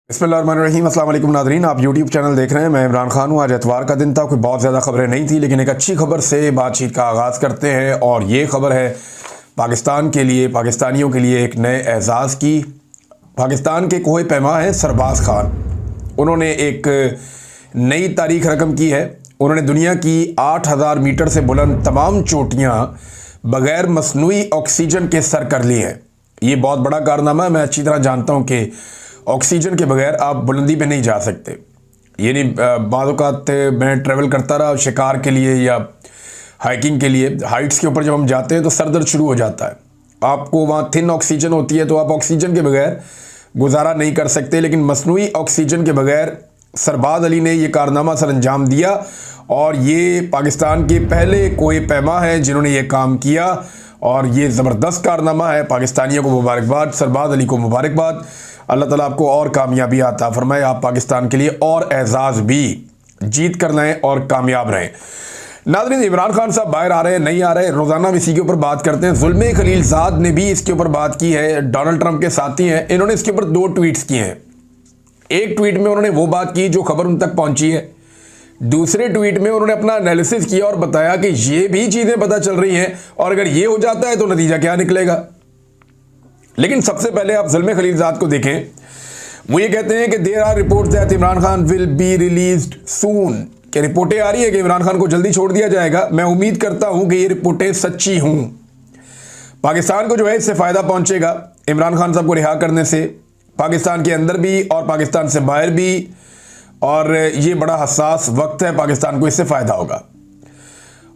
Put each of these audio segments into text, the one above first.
बिस्मिल्लाहिर्रहमानिर्रहीम। अस्सलाम वालेकुम नादरीन, आप यूट्यूब चैनल देख रहे हैं। मैं इमरान खान हूँ। आज एतवार का दिन था, कोई बहुत ज़्यादा खबरें नहीं थी, लेकिन एक अच्छी खबर से बातचीत का आगाज़ करते हैं। और ये खबर है पाकिस्तान के लिए, पाकिस्तानियों के लिए एक नए एजाज़ की। पाकिस्तान के कोहे पैमा है सरबाज खान, उन्होंने एक नई तारीख रकम की है। उन्होंने दुनिया की 8000 मीटर से बुलंद तमाम चोटियाँ बग़ैर मसनूई ऑक्सीजन के सर कर ली हैं। ये बहुत बड़ा कारनामा है। मैं अच्छी तरह जानता हूँ कि ऑक्सीजन के बगैर आप बुलंदी पे नहीं जा सकते। ये नहीं, बाद औक़ात मैं ट्रैवल करता रहा शिकार के लिए या हाइकिंग के लिए। हाइट्स के ऊपर जब हम जाते हैं तो सर दर्द शुरू हो जाता है। आपको वहाँ थिन ऑक्सीजन होती है, तो आप ऑक्सीजन के बगैर गुजारा नहीं कर सकते। लेकिन मसनूई ऑक्सीजन के बगैर सरबाज अली ने यह कारनामा सर अंजाम दिया, और ये पाकिस्तान के पहले कोहे पैमा हैं जिन्होंने ये काम किया। और ये ज़बरदस्त कारनामा है। पाकिस्तानियों को मुबारकबाद, सरबाज अली को मुबारकबाद। अल्लाह ताला आपको और कामयाबी आता फरमाए। आप पाकिस्तान के लिए और एजाज़ भी जीत कर लाएँ और कामयाब रहें। नाज़रीन, इमरान खान साहब बाहर आ रहे हैं, नहीं आ रहे, रोज़ाना हम इसी के ऊपर बात करते हैं। ज़ुल्मे खलीलज़ाद ने भी इसके ऊपर बात की है, डोनाल्ड ट्रंप के साथी हैं। इन्होंने इसके ऊपर 2 ट्वीट्स किए हैं। एक ट्वीट में उन्होंने वो बात की जो खबर उन तक पहुंची है। दूसरे ट्वीट में उन्होंने अपना एनालिसिस किया और बताया कि ये भी चीज़ें पता चल रही हैं, और अगर ये हो जाता है तो नतीजा क्या निकलेगा। लेकिन सबसे पहले आप ज़ुल्मे खलीलज़ाद को देखें। वो ये कहते हैं कि there are reports that Imran Khan will be released soon, कि रिपोर्टें आ रही है कि इमरान खान को जल्दी छोड़ दिया जाएगा। मैं उम्मीद करता हूं कि ये रिपोर्टें सच्ची हूं। पाकिस्तान को जो है इससे फ़ायदा पहुंचेगा इमरान खान साहब को रिहा करने से, पाकिस्तान के अंदर भी और पाकिस्तान से बाहर भी। और ये बड़ा हसास वक्त है, पाकिस्तान को इससे फ़ायदा होगा,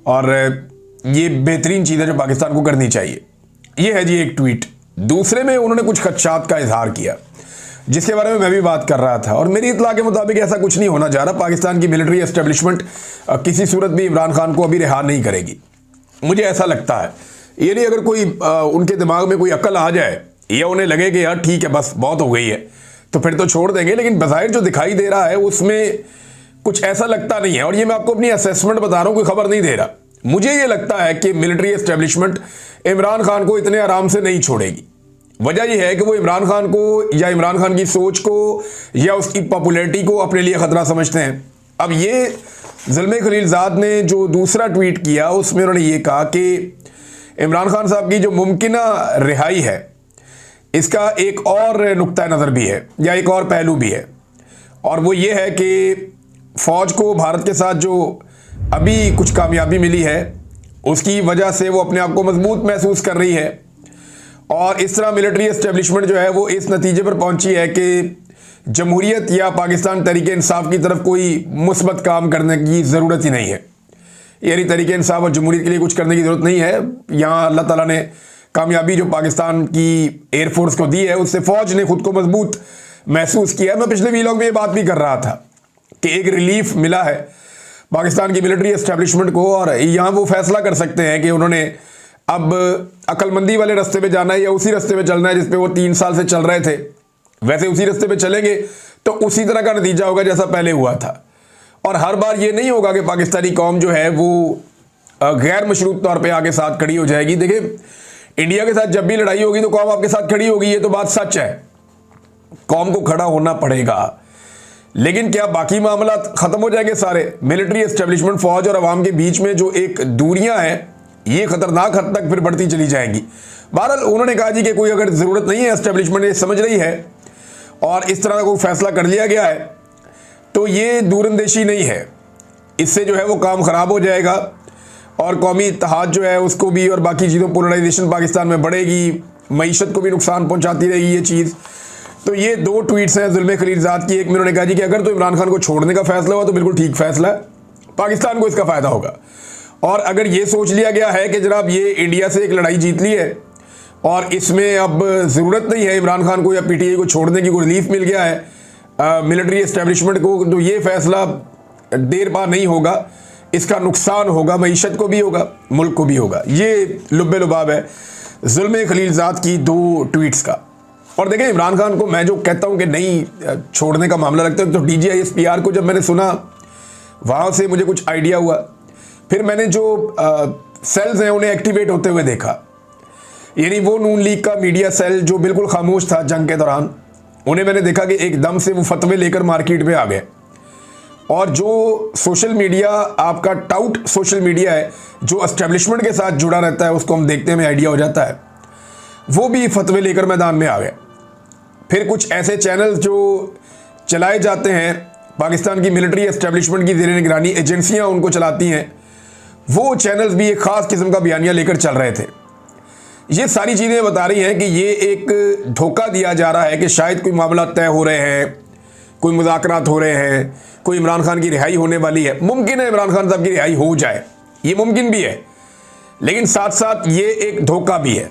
और ये बेहतरीन चीज़ है जो पाकिस्तान को करनी चाहिए। ये है जी एक ट्वीट। दूसरे में उन्होंने कुछ खदशात का इजहार किया, जिसके बारे में मैं भी बात कर रहा था। और मेरी इत्तला के मुताबिक ऐसा कुछ नहीं होना जा रहा। पाकिस्तान की मिलिट्री एस्टेब्लिशमेंट किसी सूरत भी इमरान खान को अभी रिहा नहीं करेगी, मुझे ऐसा लगता है। ये नहीं, अगर कोई उनके दिमाग में कोई अक्ल आ जाए या उन्हें लगे कि यार ठीक है बस बहुत हो गई है, तो फिर तो छोड़ देंगे। लेकिन बज़ाहिर जो दिखाई दे रहा है उसमें कुछ ऐसा लगता नहीं है। और ये मैं आपको अपनी असेसमेंट बता रहा हूँ, कोई खबर नहीं दे रहा। मुझे ये लगता है कि मिलिट्री एस्टेब्लिशमेंट इमरान खान को इतने आराम से नहीं छोड़ेगी। वजह यह है कि वो इमरान खान को या इमरान खान की सोच को या उसकी पॉपुलैरिटी को अपने लिए ख़तरा समझते हैं। अब ये ज़ुल्मे खलीलज़ाद ने जो दूसरा ट्वीट किया उसमें उन्होंने ये कहा कि इमरान खान साहब की जो मुमकिना रिहाई है, इसका एक और नुक्ता नज़र भी है या एक और पहलू भी है। और वो ये है कि फ़ौज को भारत के साथ जो अभी कुछ कामयाबी मिली है उसकी वजह से वो अपने आप को मजबूत महसूस कर रही है। और इस तरह मिलिट्री एस्टेब्लिशमेंट जो है वो इस नतीजे पर पहुंची है कि जमहूरियत या पाकिस्तान तरीके इंसाफ की तरफ कोई मुस्बत काम करने की ज़रूरत ही नहीं है। यानी तरीके इंसाफ और जमहूरियत के लिए कुछ करने की ज़रूरत नहीं है। यहाँ अल्लाह ताला ने कामयाबी जो पाकिस्तान की एयरफोर्स को दी है, उससे फ़ौज ने खुद को मजबूत महसूस किया। मैं पिछले वीलॉग में ये बात भी कर रहा था कि एक रिलीफ मिला है पाकिस्तान की मिलिट्री एस्टेब्लिशमेंट को, और यहाँ वो फैसला कर सकते हैं कि उन्होंने अब अक्लमंदी वाले रास्ते पे जाना है या उसी रास्ते पे चलना है जिस पे वो 3 साल से चल रहे थे। वैसे उसी रास्ते पे चलेंगे तो उसी तरह का नतीजा होगा जैसा पहले हुआ था। और हर बार ये नहीं होगा कि पाकिस्तानी कौम जो है वो गैर मशरूत तौर पे आके साथ खड़ी हो जाएगी। देखिए, इंडिया के साथ जब भी लड़ाई होगी तो कौम आपके साथ खड़ी होगी, ये तो बात सच है। कौम को खड़ा होना पड़ेगा। लेकिन क्या बाकी मामला ख़त्म हो जाएंगे सारे? मिलिट्री एस्टेब्लिशमेंट, फ़ौज और अवाम के बीच में जो एक दूरियां हैं ये खतरनाक हद तक फिर बढ़ती चली जाएंगी। बहरहाल उन्होंने कहा जी कि कोई अगर ज़रूरत नहीं है, एस्टेब्लिशमेंट ये समझ रही है और इस तरह का कोई फैसला कर लिया गया है, तो ये दूरंदेशी नहीं है। इससे जो है वो काम ख़राब हो जाएगा और कौमी इत्तेहाद जो है उसको भी, और बाकी चीज़ों, पोलराइजेशन पाकिस्तान में बढ़ेगी, मईशत को भी नुकसान पहुँचाती रहेगी ये चीज़। तो ये 2 ट्वीट्स हैं ज़ुल्मे खलीलज़ाद की। एक में उन्होंने कहा जी कि अगर तो इमरान खान को छोड़ने का फैसला हुआ तो बिल्कुल ठीक फैसला है, पाकिस्तान को इसका फ़ायदा होगा। और अगर ये सोच लिया गया है कि जनाब ये इंडिया से एक लड़ाई जीत ली है और इसमें अब ज़रूरत नहीं है इमरान खान को या पीटीआई को छोड़ने की, कोई रिलीफ मिल गया है मिलिट्री एस्टेब्लिशमेंट को, तो ये फैसला देर पा नहीं होगा, इसका नुकसान होगा, मईशत को भी होगा, मुल्क को भी होगा। ये लुब्बे लुबाब है ज़ुल्मे खलीलज़ाद की 2 ट्वीट्स का। और देखें, इमरान खान को मैं जो कहता हूँ कि नहीं छोड़ने का मामला रखता है, तो DGISPR को जब मैंने सुना वहाँ से मुझे कुछ आइडिया हुआ। फिर मैंने जो सेल्स हैं उन्हें एक्टिवेट होते हुए देखा। यानी वो नून लीग का मीडिया सेल जो बिल्कुल खामोश था जंग के दौरान, उन्हें मैंने देखा कि एकदम से वो फतवे लेकर मार्केट में आ गए। और जो सोशल मीडिया आपका टाउट सोशल मीडिया है, जो एस्टेब्लिशमेंट के साथ जुड़ा रहता है, उसको हम देखते हैं, हमें आइडिया हो जाता है, वो भी फतवे लेकर मैदान में आ गए। फिर कुछ ऐसे चैनल जो चलाए जाते हैं, पाकिस्तान की मिलिट्री एस्टेब्लिशमेंट की ज़ेर निगरानी एजेंसियां उनको चलाती हैं, वो चैनल्स भी एक ख़ास किस्म का बयानिया लेकर चल रहे थे। ये सारी चीज़ें बता रही हैं कि ये एक धोखा दिया जा रहा है कि शायद कोई मामला तय हो रहे हैं, कोई मुज़ाकरात हो रहे हैं, कोई इमरान खान की रिहाई होने वाली है। मुमकिन है इमरान खान साहब की रिहाई हो जाए, ये मुमकिन भी है, लेकिन साथ साथ ये एक धोखा भी है।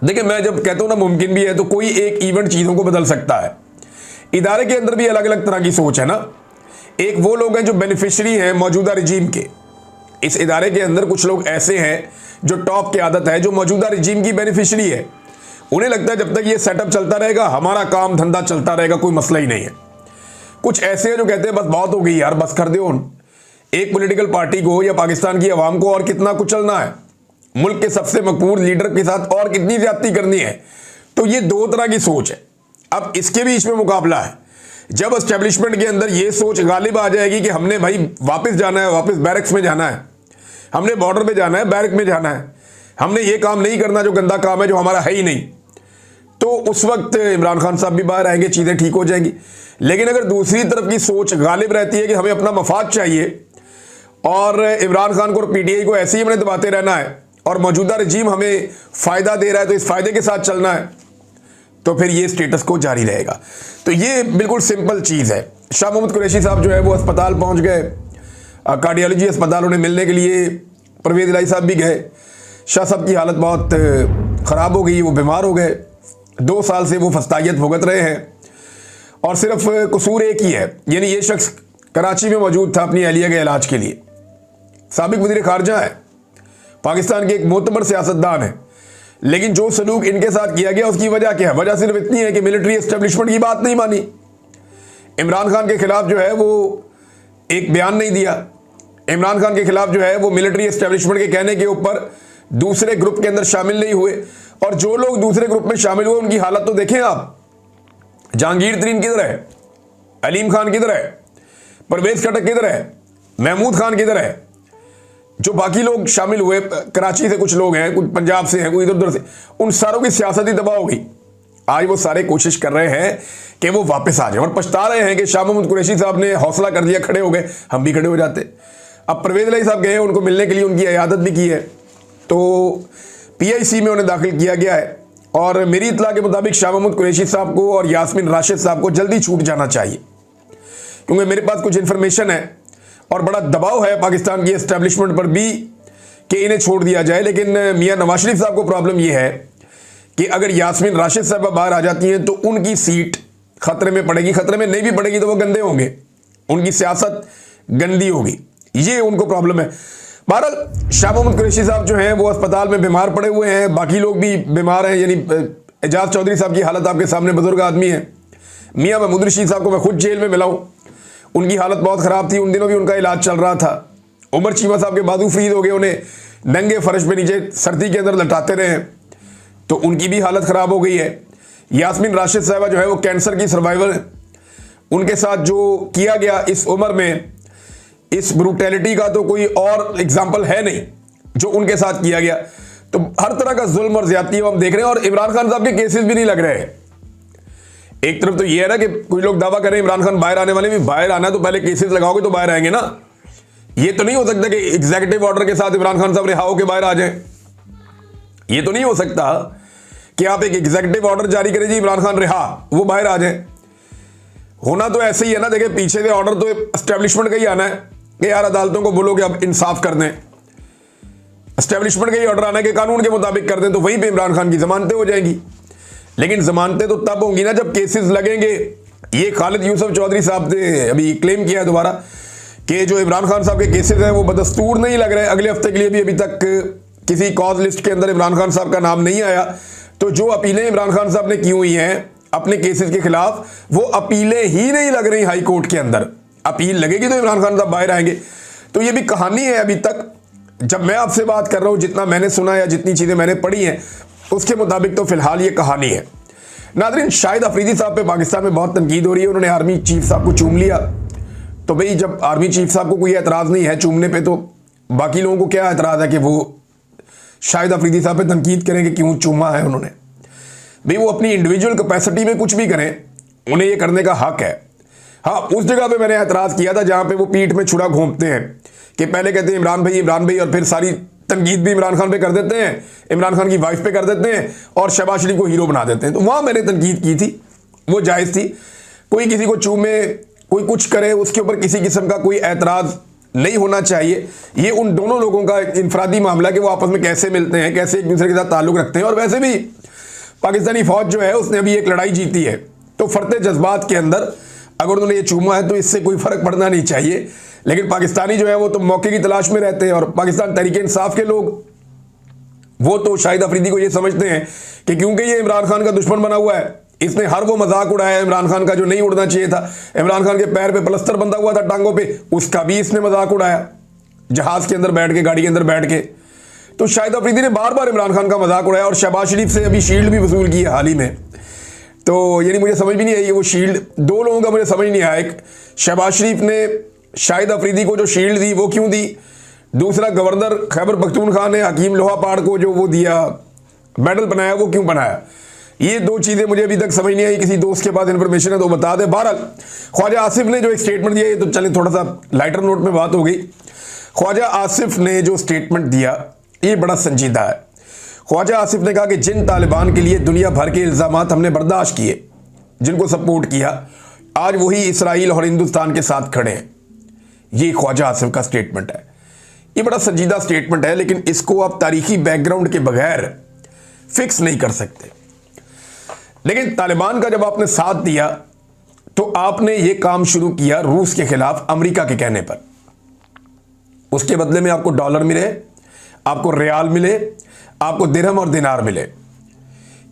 देखिए, मैं जब कहता हूँ ना मुमकिन भी है, तो कोई एक इवेंट चीज़ों को बदल सकता है। इदारे के अंदर भी अलग अलग तरह की सोच है ना। एक वो लोग हैं जो बेनिफिशरी हैं मौजूदा रजीम के। इस इदारे के अंदर कुछ लोग ऐसे हैं जो टॉप की आदत है, जो मौजूदा रजीम की बेनिफिशरी है। उन्हें लगता है जब तक ये सेटअप चलता रहेगा, हमारा काम धंधा चलता रहेगा, कोई मसला ही नहीं है। कुछ ऐसे हैं जो कहते हैं बस बहुत हो गई यार, बस कर दो। एक पॉलिटिकल पार्टी को या पाकिस्तान की आवाम को और कितना कुचलना है, मुल्क के सबसे मकबूल लीडर के साथ और कितनी ज्यादती करनी है। तो ये दो तरह की सोच है। अब इसके बीच में मुकाबला है। जब एस्टेब्लिशमेंट के अंदर ये सोच गालिब आ जाएगी कि हमने भाई वापस जाना है, वापस बैरक्स में जाना है, हमने बॉर्डर पे जाना है, बैरक में जाना है, हमने ये काम नहीं करना जो गंदा काम है, जो हमारा है ही नहीं, तो उस वक्त इमरान खान साहब भी बाहर आएंगे, चीज़ें ठीक हो जाएंगी। लेकिन अगर दूसरी तरफ की सोच गालिब रहती है कि हमें अपना मफाद चाहिए और इमरान खान को और पीटीआई को ऐसे ही हमने दबाते रहना है और मौजूदा रजीम हमें फ़ायदा दे रहा है तो इस फ़ायदे के साथ चलना है, तो फिर ये स्टेटस को जारी रहेगा। तो ये बिल्कुल सिंपल चीज़ है। शाह मोहम्मद कुरैशी साहब जो है वो अस्पताल पहुंच गए, कार्डियोलॉजी अस्पताल उन्हें मिलने के लिए परवेज़ इलाही साहब भी गए। शाह साहब की हालत बहुत ख़राब हो गई, वो बीमार हो गए। 2 साल से वो फस्तायत भुगत रहे हैं और सिर्फ कसूर एक ही है, यानी ये शख्स कराची में मौजूद था अपनी अहलिया के इलाज के लिए। साबिक वज़ीर ख़ारजा है, पाकिस्तान के एक मोतबर सियासतदान है, लेकिन जो सलूक इनके साथ किया गया उसकी वजह क्या है? वजह सिर्फ इतनी है कि मिलिट्री एस्टेब्लिशमेंट की बात नहीं मानी, इमरान खान के खिलाफ जो है वो एक बयान नहीं दिया, इमरान खान के खिलाफ जो है वो मिलिट्री एस्टेब्लिशमेंट के कहने के ऊपर दूसरे ग्रुप के अंदर शामिल नहीं हुए। और जो लोग दूसरे ग्रुप में शामिल हुए उनकी हालत तो देखें आप। जहांगीर तरीन किधर है, अलीम खान किधर है, परवेज खटक किधर है, महमूद खान किधर है, जो बाकी लोग शामिल हुए, कराची से कुछ लोग हैं, कुछ पंजाब से हैं, कोई इधर उधर से, उन सारों की सियासत ही तबाह हो गई। आज वो सारे कोशिश कर रहे हैं कि वो वापस आ जाए और पछता रहे हैं कि शाह मोहम्मद कुरैशी साहब ने हौसला कर दिया, खड़े हो गए, हम भी खड़े हो जाते। अब परवेज़ इलाही साहब गए, उनको मिलने के लिए उनकी इयादत भी की है, तो PIC में उन्हें दाखिल किया गया है। और मेरी इत्तला के मुताबिक शाह मोहम्मद कुरैशी साहब को और यास्मीन राशिद साहब को जल्दी छूट जाना चाहिए, क्योंकि मेरे पास कुछ इन्फॉर्मेशन है और बड़ा दबाव है पाकिस्तान की एस्टेब्लिशमेंट पर भी कि इन्हें छोड़ दिया जाए। लेकिन मियां नवाज शरीफ साहब को प्रॉब्लम यह है कि अगर यास्मीन राशिद साहब बाहर आ जाती हैं तो उनकी सीट खतरे में पड़ेगी। खतरे में नहीं भी पड़ेगी तो वो गंदे होंगे, उनकी सियासत गंदी होगी, ये उनको प्रॉब्लम है। बहरहाल शाह मोहम्मद कुरैशी साहब जो हैं वो अस्पताल में बीमार पड़े हुए हैं, बाकी लोग भी बीमार हैं, यानी एजाज चौधरी साहब की हालत आपके सामने, बुजुर्ग आदमी है। मियां महमूद रशीद साहब को मैं खुद जेल में मिला हूँ, उनकी हालत बहुत ख़राब थी, उन दिनों भी उनका इलाज चल रहा था। उमर चीमा साहब के बाजू फ्रीज हो गए, उन्हें नंगे फर्श पे नीचे सर्दी के अंदर लटाते रहे, तो उनकी भी हालत ख़राब हो गई है। यास्मीन राशिद साहबा जो है वो कैंसर की सर्वाइवर है, उनके साथ जो किया गया इस उम्र में, इस ब्रूटैलिटी का तो कोई और एग्जाम्पल है नहीं जो उनके साथ किया गया। तो हर तरह का जुल्म और ज्यादती हम देख रहे हैं और इमरान खान साहब के केसेस भी नहीं लग रहे हैं। एक तरफ तो ये है ना कि कुछ लोग दावा करें इमरान खान बाहर आने वाले, भी बाहर आना है तो पहले केसेस लगाओगे तो बाहर आएंगे ना। ये तो नहीं हो सकता कि एग्जीक्यूटिव ऑर्डर के साथ इमरान खान साहब रिहा होकर बाहर आ जाए। ये तो नहीं हो सकता कि आप एक एग्जीक्यूटिव ऑर्डर जारी करें जी इमरान खान रिहा, वो बाहर आ जाए। होना तो ऐसे ही है ना। देखिए, पीछे से ऑर्डर तो एस्टेब्लिशमेंट का ही आना है कि यार अदालतों को बोलो कि अब इंसाफ कर दें, एस्टेब्लिशमेंट का ही ऑर्डर आना है कि कानून के मुताबिक कर दें, तो वहीं पे इमरान खान की जमानतें हो जाएंगी। लेकिन जमानतें तो तब होंगी ना जब केसेस लगेंगे। ये खालिद यूसुफ चौधरी साहब ने अभी क्लेम किया है दोबारा कि जो इमरान खान साहब के केसेस हैं वो बदस्तूर नहीं लग रहे। अगले हफ्ते के लिए भी अभी तक किसी कॉज लिस्ट के अंदर इमरान खान साहब का नाम नहीं आया। तो जो अपीलें इमरान खान साहब ने की हुई हैं अपने केसेस के खिलाफ, वो अपीलें ही नहीं लग रही हाई कोर्ट के अंदर। अपील लगेगी तो इमरान खान साहब बाहर आएंगे। तो ये भी कहानी है। अभी तक जब मैं आपसे बात कर रहा हूं, जितना मैंने सुना या जितनी चीज़ें मैंने पढ़ी हैं उसके मुताबिक तो फिलहाल ये कहानी है। नाज़रीन, शाहिद अफरीदी साहब पे पाकिस्तान में बहुत तनकीद हो रही है। उन्होंने आर्मी चीफ साहब को चूम लिया। तो भाई जब आर्मी चीफ साहब को कोई एतराज़ नहीं है चूमने पे, तो बाकी लोगों को क्या एतराज़ है कि वो शाहिद अफरीदी साहब पे तनकीद करें कि क्यों चूमा है उन्होंने। भाई वो अपनी इंडिविजुअल कैपेसिटी में कुछ भी करें, उन्हें ये करने का हक है। हाँ, उस जगह पे मैंने एतराज़ किया था जहाँ पे वो पीठ में छुरा घोंपते हैं कि पहले कहते हैं इमरान भाई, और फिर सारी तनकीद भी इमरान खान पे कर देते हैं, इमरान खान की वाइफ पे कर देते हैं और शहबाज शरीफ को हीरो बना देते हैं। तो वहाँ मैंने तनकीद की थी, वो जायज़ थी। कोई किसी को चूमे, कोई कुछ करे, उसके ऊपर किसी किस्म का कोई एतराज़ नहीं होना चाहिए। ये उन दोनों लोगों का इनफरादी मामला कि वो आपस में कैसे मिलते हैं, कैसे एक दूसरे के साथ ताल्लुक़ रखते हैं। और वैसे भी पाकिस्तानी फ़ौज जो है उसने अभी एक लड़ाई जीती है, तो फरते जज्बात के अंदर अगर उन्होंने ये चूमा है तो इससे कोई फ़र्क पड़ना नहीं चाहिए। लेकिन पाकिस्तानी जो है वो तो मौके की तलाश में रहते हैं, और पाकिस्तान तहरीक इंसाफ के लोग वो तो शाहिद अफरीदी को ये समझते हैं कि क्योंकि ये इमरान खान का दुश्मन बना हुआ है, इसने हर वो मजाक उड़ाया इमरान खान का जो नहीं उड़ना चाहिए था। इमरान खान के पैर पे प्लस्तर बंधा हुआ था टांगों पे, उसका भी इसने मजाक उड़ाया जहाज़ के अंदर बैठ के, गाड़ी के अंदर बैठ के। तो शाहिद अफरीदी ने बार बार इमरान खान का मजाक उड़ाया और शहबाज शरीफ से अभी शील्ड भी वसूल की है हाल ही में। तो यानी मुझे समझ भी नहीं आई वो शील्ड, दो लोगों का मुझे समझ नहीं आया। एक शहबाज शरीफ ने शाहिद अफरीदी को जो शील्ड दी वो क्यों दी, दूसरा गवर्नर खैबर पख्तूनख्वा ने हकीम लोहापाड़ को जो वो दिया, मेडल बनाया, वो क्यों बनाया। ये दो चीज़ें मुझे अभी तक समझ नहीं आई। किसी दोस्त के पास इन्फॉर्मेशन है तो बता दे। बहरहाल ख्वाजा आसिफ ने जो एक स्टेटमेंट दिया, ये तो चले थोड़ा सा लाइटर नोट में बात हो गई। ख्वाजा आसिफ ने जो स्टेटमेंट दिया ये बड़ा संजीदा है। ख्वाजा आसिफ ने कहा कि जिन तालिबान के लिए दुनिया भर के इल्ज़ामात हमने बर्दाश्त किए, जिनको सपोर्ट किया, आज वही इसराइल और हिंदुस्तान के साथ खड़े हैं। ये ख्वाजा आसिफ का स्टेटमेंट है। ये बड़ा संजीदा स्टेटमेंट है, लेकिन इसको आप तारीखी बैकग्राउंड के बगैर फिक्स नहीं कर सकते। लेकिन तालिबान का जब आपने साथ दिया तो आपने ये काम शुरू किया रूस के खिलाफ अमेरिका के कहने पर। उसके बदले में आपको डॉलर मिले, आपको रियाल मिले, आपको दिरहम और दिनार मिले,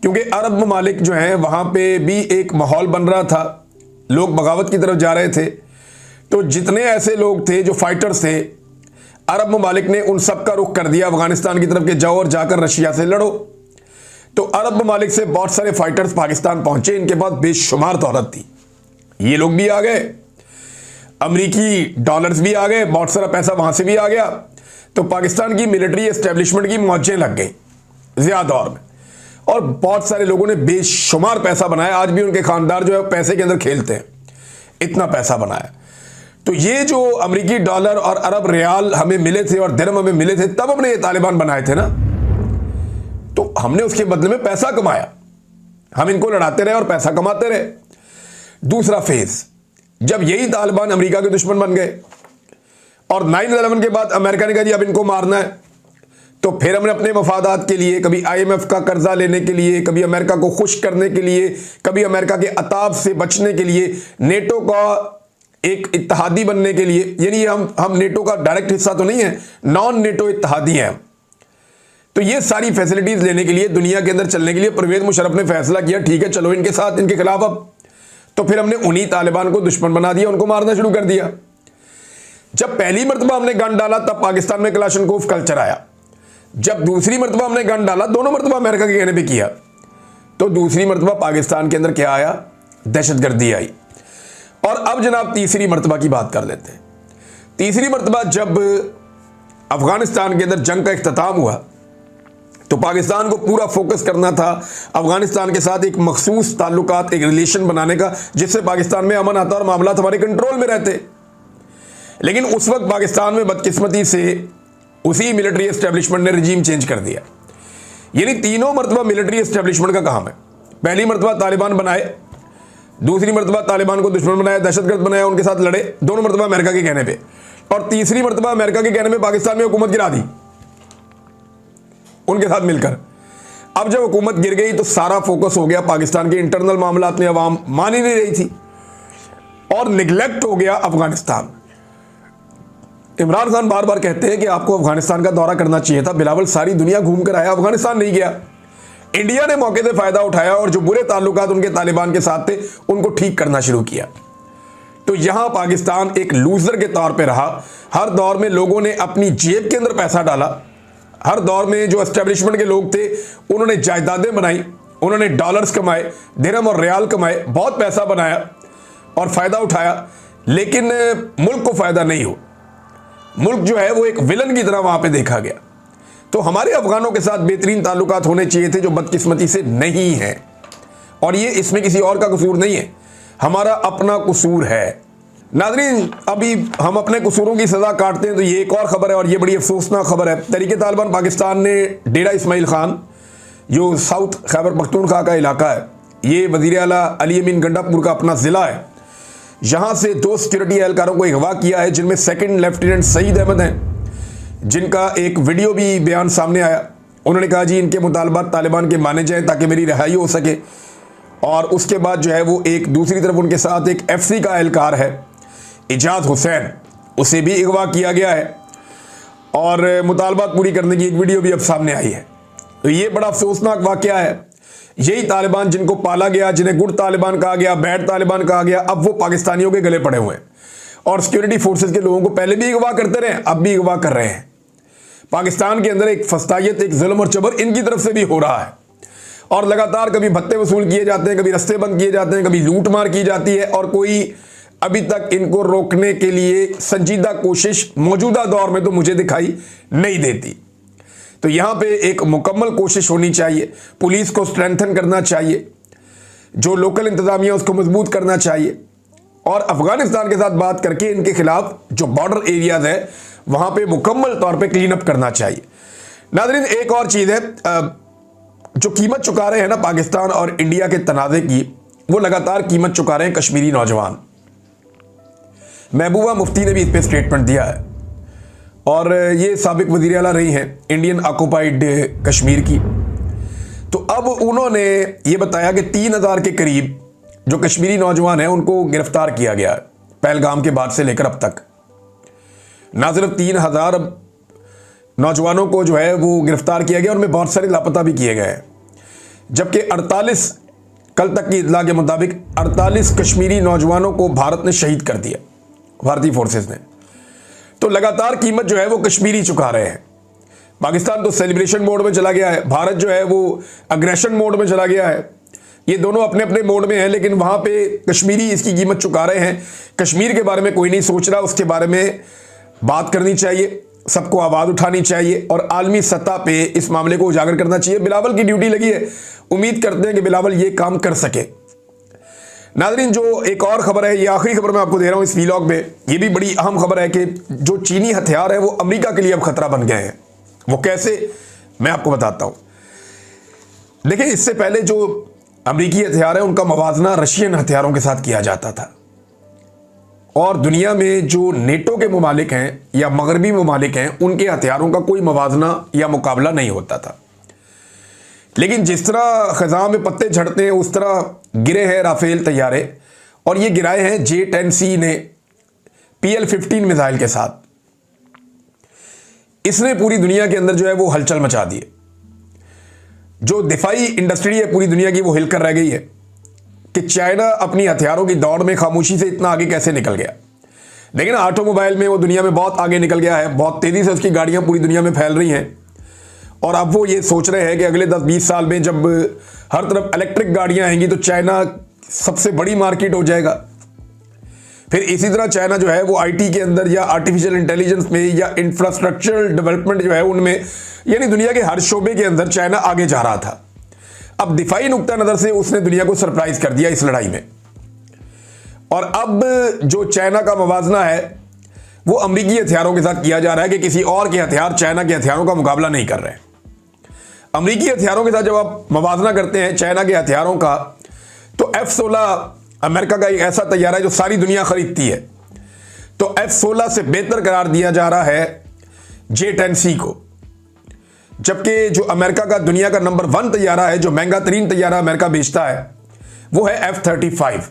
क्योंकि अरब ममालिक जो हैं वहाँ पे भी एक माहौल बन रहा था, लोग बगावत की तरफ जा रहे थे। तो जितने ऐसे लोग थे जो फाइटर्स थे, अरब ममालिक ने उन सब का रुख कर दिया अफगानिस्तान की तरफ के जाओ और जाकर रशिया से लड़ो। तो अरब ममालिक से बहुत सारे फाइटर्स पाकिस्तान पहुंचे, इनके पास बेशुमार दौलत थी। ये लोग भी आ गए, अमरीकी डॉलर्स भी आ गए, बहुत सारा पैसा वहां से भी आ गया। तो पाकिस्तान की मिलिट्री एस्टेब्लिशमेंट की मौजें लग गई ज़िया दौर में, और बहुत सारे लोगों ने बेशुमार पैसा बनाया। आज भी उनके खानदार जो है पैसे के अंदर खेलते हैं, इतना पैसा बनाया। तो ये जो अमरीकी डॉलर और अरब रियाल हमें मिले थे और दिरहम हमें मिले थे, तब हमने ये तालिबान बनाए थे ना। तो हमने उसके बदले में पैसा कमाया, हम इनको लड़ाते रहे और पैसा कमाते रहे। दूसरा फेज, जब यही तालिबान अमेरिका के दुश्मन बन गए और 9/11 के बाद अमेरिका ने कहा जी अब इनको मारना है, तो फिर हमने अपने मफादात के लिए, कभी IMF का कर्जा लेने के लिए, कभी अमेरिका को खुश करने के लिए, कभी अमेरिका के अताब से बचने के लिए, नेटो का एक इत्तहादी बनने के लिए, यानी हम नेटो का डायरेक्ट हिस्सा तो नहीं है, नॉन नेटो इत्तहादी हैं। तो ये सारी फैसिलिटीज लेने के लिए, दुनिया के अंदर चलने के लिए परवेज मुशर्रफ ने फैसला किया ठीक है चलो इनके साथ, इनके खिलाफ। अब तो फिर हमने उन्हीं तालिबान को दुश्मन बना दिया, उनको मारना शुरू कर दिया। जब पहली मरतबा हमने गन डाला तब पाकिस्तान में कलाशनकोव कल्चर आया। जब दूसरी मरतबा हमने गन डाला, दोनों मरतबा अमेरिका के कहने पे किया, तो दूसरी मरतबा पाकिस्तान के अंदर क्या आया, दहशतगर्दी आई। और अब जनाब तीसरी मरतबा की बात कर लेते हैं। तीसरी मरतबा जब अफगानिस्तान के अंदर जंग का इख्तिताम हुआ तो पाकिस्तान को पूरा फोकस करना था अफगानिस्तान के साथ एक मखसूस ताल्लुकात, एक रिलेशन बनाने का, जिससे पाकिस्तान में अमन आता और मामला हमारे कंट्रोल में रहते। लेकिन उस वक्त पाकिस्तान में बदकिस्मती से उसी मिलिट्री एस्टेब्लिशमेंट ने रिजीम चेंज कर दिया। यानी तीनों मरतबा मिलिट्री एस्टेब्लिशमेंट का काम है। पहली मरतबा तालिबान बनाए, दूसरी मरतबा तालिबान को दुश्मन बनाया, दहशतगर्द बनाया, उनके साथ लड़े, दोनों मरतबा अमेरिका के कहने पे, और तीसरी मरतबा अमेरिका के कहने पे पाकिस्तान में हुकूमत गिरा दी उनके साथ मिलकर। अब जब हुकूमत गिर गई तो सारा फोकस हो गया पाकिस्तान के इंटरनल मामलात में, अवाम मान ही नहीं रही थी और निगलेक्ट हो गया अफगानिस्तान। इमरान खान बार बार कहते हैं कि आपको अफगानिस्तान का दौरा करना चाहिए था, बिलावल सारी दुनिया घूम कर आया, अफगानिस्तान नहीं गया। इंडिया ने मौके से फायदा उठाया और जो बुरे ताल्लुकात उनके तालिबान के साथ थे उनको ठीक करना शुरू किया। तो यहां पाकिस्तान एक लूजर के तौर पे रहा। हर दौर में लोगों ने अपनी जेब के अंदर पैसा डाला, हर दौर में जो एस्टेब्लिशमेंट के लोग थे उन्होंने जायदादें बनाई उन्होंने डॉलर्स कमाए, दिरहम और रियाल कमाए, बहुत पैसा बनाया और फायदा उठाया, लेकिन मुल्क को फायदा नहीं हो। मुल्क जो है वो एक विलन की तरह वहां पे देखा गया। तो हमारे अफगानों के साथ बेहतरीन ताल्लुकात होने चाहिए थे, जो बदकिस्मती से नहीं है। और ये इसमें किसी और का कसूर नहीं है, हमारा अपना कसूर है। नाज़रीन, अभी हम अपने कसूरों की सज़ा काटते हैं तो ये एक और ख़बर है, और ये बड़ी अफसोसनाक ख़बर है। तहरीक तालिबान पाकिस्तान ने डेरा इस्माइल खान, जो साउथ खैबर पख्तूनख्वा का इलाका है, ये वज़ीर आला अली अमीन गंडापुर का अपना ज़िला है, यहाँ से 2 सिक्योरिटी एहलकारों को अगवा किया है, जिनमें सेकंड लेफ्टिनेंट सईद अहमद हैं, जिनका एक वीडियो भी बयान सामने आया। उन्होंने कहा जी इनके मुतालबात तालिबान के माने जाएं ताकि मेरी रिहाई हो सके। और उसके बाद जो है वो एक दूसरी तरफ उनके साथ एक FC का एहलकार है इजाज हुसैन, उसे भी अगवा किया गया है और मुतालबात पूरी करने की एक वीडियो भी अब सामने आई है। तो ये बड़ा अफसोसनाक वाकया है। यही तालिबान जिनको पाला गया, जिन्हें गुड तालिबान कहा गया, बैड तालिबान कहा गया, अब वो पाकिस्तानियों के गले पड़े हुए हैं और सिक्योरिटी फोर्सेस के लोगों को पहले भी अगवा करते रहे, अब भी अगवा कर रहे हैं। पाकिस्तान के अंदर एक फस्तायत, एक जुल्म और जबर इनकी तरफ से भी हो रहा है और लगातार कभी भत्ते वसूल किए जाते हैं, कभी रास्ते बंद किए जाते हैं, कभी लूट मार की जाती है और कोई अभी तक इनको रोकने के लिए संजीदा कोशिश मौजूदा दौर में तो मुझे दिखाई नहीं देती। तो यहां पे एक मुकम्मल कोशिश होनी चाहिए, पुलिस को स्ट्रेंथन करना चाहिए, जो लोकल इंतजामिया उसको मजबूत करना चाहिए और अफगानिस्तान के साथ बात करके इनके खिलाफ जो बॉर्डर एरियाज है वहां पे मुकम्मल तौर पे क्लीन अप करना चाहिए। नाज़रीन, एक और चीज़ है, जो कीमत चुका रहे हैं ना पाकिस्तान और इंडिया के तनाज़े की, वो लगातार कीमत चुका रहे हैं कश्मीरी नौजवान। महबूबा मुफ्ती ने भी इस पर स्टेटमेंट दिया है और ये साबिक वज़ीर आला रही हैं इंडियन ऑक्युपाइड कश्मीर की। तो अब उन्होंने ये बताया कि 3000 के करीब जो कश्मीरी नौजवान हैं उनको गिरफ्तार किया गया है पहलगाम के बाद से लेकर अब तक। ना सिर्फ 3000 नौजवानों को जो है वो गिरफ्तार किया गया, उनमें बहुत सारे लापता भी किए गए हैं, जबकि 48 कल तक की इत्तला के मुताबिक 48 कश्मीरी नौजवानों को भारत ने शहीद कर दिया, भारतीय फोर्सेस ने। तो लगातार कीमत जो है वो कश्मीरी चुका रहे हैं। पाकिस्तान तो सेलिब्रेशन मोड में चला गया है, भारत जो है वो अग्रेशन मोड में चला गया है। ये दोनों अपने अपने मोड में हैं, लेकिन वहां पे कश्मीरी इसकी कीमत चुका रहे हैं। कश्मीर के बारे में कोई नहीं सोच रहा, उसके बारे में बात करनी चाहिए, सबको आवाज़ उठानी चाहिए और आलमी सतह पे इस मामले को उजागर करना चाहिए। बिलावल की ड्यूटी लगी है, उम्मीद करते हैं कि बिलावल ये काम कर सके। नाज़रीन, जो एक और खबर है, ये आखिरी खबर मैं आपको दे रहा हूँ इस व्लॉग में, ये भी बड़ी अहम खबर है कि जो चीनी हथियार है वो अमेरिका के लिए अब खतरा बन गए हैं। वो कैसे, मैं आपको बताता हूँ। देखिए, इससे पहले जो अमेरिकी हथियार है उनका मवाजना रशियन हथियारों के साथ किया जाता था और दुनिया में जो नेटो के ममालिक हैं या मगरबी ममालिक हैं उनके हथियारों का कोई मवाजना या मुकाबला नहीं होता था। लेकिन जिस तरह खज़ां में पत्ते झड़ते हैं उस तरह गिरे हैं राफेल तैयारे, और ये गिराए हैं J-10C ने PL-15 मिसाइल के साथ। इसने पूरी दुनिया के अंदर जो है वो हलचल मचा दी है। जो दिफाई इंडस्ट्री है पूरी दुनिया की वो हिलकर रह गई है कि चाइना अपनी हथियारों की दौड़ में खामोशी से इतना आगे कैसे निकल गया। लेकिन ऑटोमोबाइल में वो दुनिया में बहुत आगे निकल गया है, बहुत तेज़ी से उसकी गाड़ियाँ पूरी दुनिया में फैल रही हैं और अब वो ये सोच रहे हैं कि अगले 10-20 साल में जब हर तरफ इलेक्ट्रिक गाड़ियाँ आएंगी तो चाइना सबसे बड़ी मार्केट हो जाएगा। फिर इसी तरह चाइना जो है वो IT के अंदर या आर्टिफिशियल इंटेलिजेंस में या इंफ्रास्ट्रक्चरल डेवलपमेंट जो है उनमें, यानी दुनिया के हर शोबे के अंदर चाइना आगे जा रहा था। अब दिफाई नुक्ता नज़र से उसने दुनिया को सरप्राइज कर दिया इस लड़ाई में, और अब जो चाइना का मवाजना है वो अमेरिकी हथियारों के साथ किया जा रहा है कि किसी और के हथियार चाइना के हथियारों का मुकाबला नहीं कर रहे हैं। अमेरिकी हथियारों के साथ जब आप मवाजना करते हैं चाइना के हथियारों का, तो F-16 अमेरिका का एक ऐसा तैयारा है जो सारी दुनिया खरीदती है, तो F-16 से बेहतर करार दिया जा रहा है J-10C को। जबकि जो अमेरिका का दुनिया का नंबर 1 तैयारा है, जो महंगा तरीन तैयारा अमेरिका बेचता है, वो है F-35।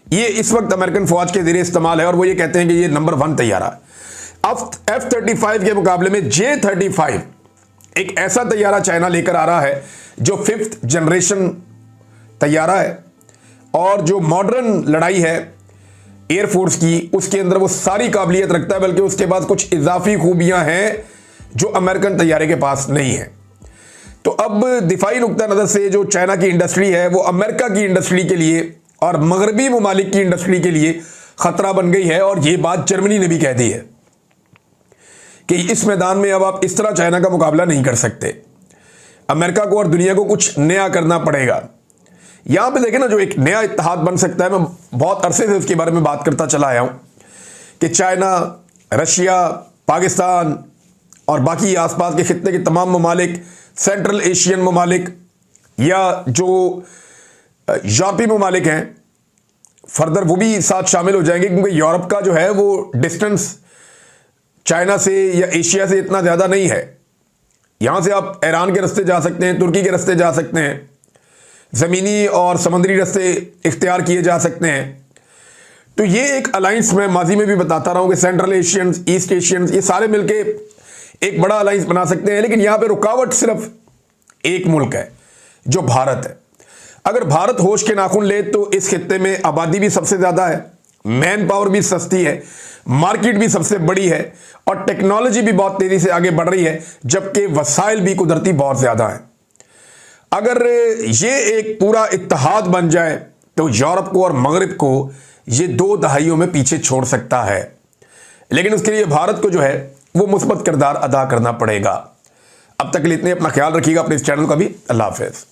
ये इस वक्त अमेरिकन फौज के ज़रिए इस्तेमाल है और वो ये कहते हैं कि ये नंबर 1 तैयारा है। अब F-35 के मुकाबले में J-35 एक ऐसा तैयारा चाइना लेकर आ रहा है जो 5th जनरेशन तैयारा है और जो मॉडर्न लड़ाई है एयरफोर्स की, उसके अंदर वो सारी काबिलियत रखता है, बल्कि उसके पास कुछ इजाफी खूबियां हैं जो अमेरिकन तैयारे के पास नहीं है। तो अब दिफाई नुक्ता नज़र से जो चाइना की इंडस्ट्री है वो अमेरिका की इंडस्ट्री के लिए और मगरबी ममालिक की इंडस्ट्री के लिए खतरा बन गई है। और ये बात जर्मनी ने भी कह दी है कि इस मैदान में अब आप इस तरह चाइना का मुकाबला नहीं कर सकते, अमेरिका को और दुनिया को कुछ नया करना पड़ेगा। यहां पे देखें ना, जो एक नया इत्तेहाद बन सकता है, मैं बहुत अरसे से उसके बारे में बात करता चला आया हूं कि चाइना, रशिया, पाकिस्तान और बाकी आसपास के खित्ते के तमाम ममालिक, सेंट्रल एशियन ममालिक या जो यूरोपीय ममालिक हैं फर्दर वो भी साथ शामिल हो जाएंगे, क्योंकि यूरोप का जो है वो डिस्टेंस चाइना से या एशिया से इतना ज़्यादा नहीं है। यहां से आप ईरान के रास्ते जा सकते हैं, तुर्की के रास्ते जा सकते हैं, ज़मीनी और समुद्री रास्ते इख्तियार किए जा सकते हैं। तो ये एक अलाइंस मैं माजी में भी बताता रहा हूं कि सेंट्रल एशियंस, ईस्ट एशियंस, ये सारे मिलके एक बड़ा अलाइंस बना सकते हैं। लेकिन यहां पे रुकावट सिर्फ एक मुल्क है, जो भारत है। अगर भारत होश के नाखून ले तो इस खित्ते में आबादी भी सबसे ज़्यादा है, मैन पावर भी सस्ती है, मार्केट भी सबसे बड़ी है और टेक्नोलॉजी भी बहुत तेज़ी से आगे बढ़ रही है, जबकि वसाइल भी कुदरती बहुत ज़्यादा है। अगर ये एक पूरा इत्तेहाद बन जाए तो यूरोप को और मगरिब को ये 2 दहाइयों में पीछे छोड़ सकता है। लेकिन उसके लिए भारत को जो है वो मुस्बत किरदार अदा करना पड़ेगा। अब तक के लिए इतने, अपना ख्याल रखिएगा, अपने इस चैनल का भी। अल्लाह हाफ़िज़।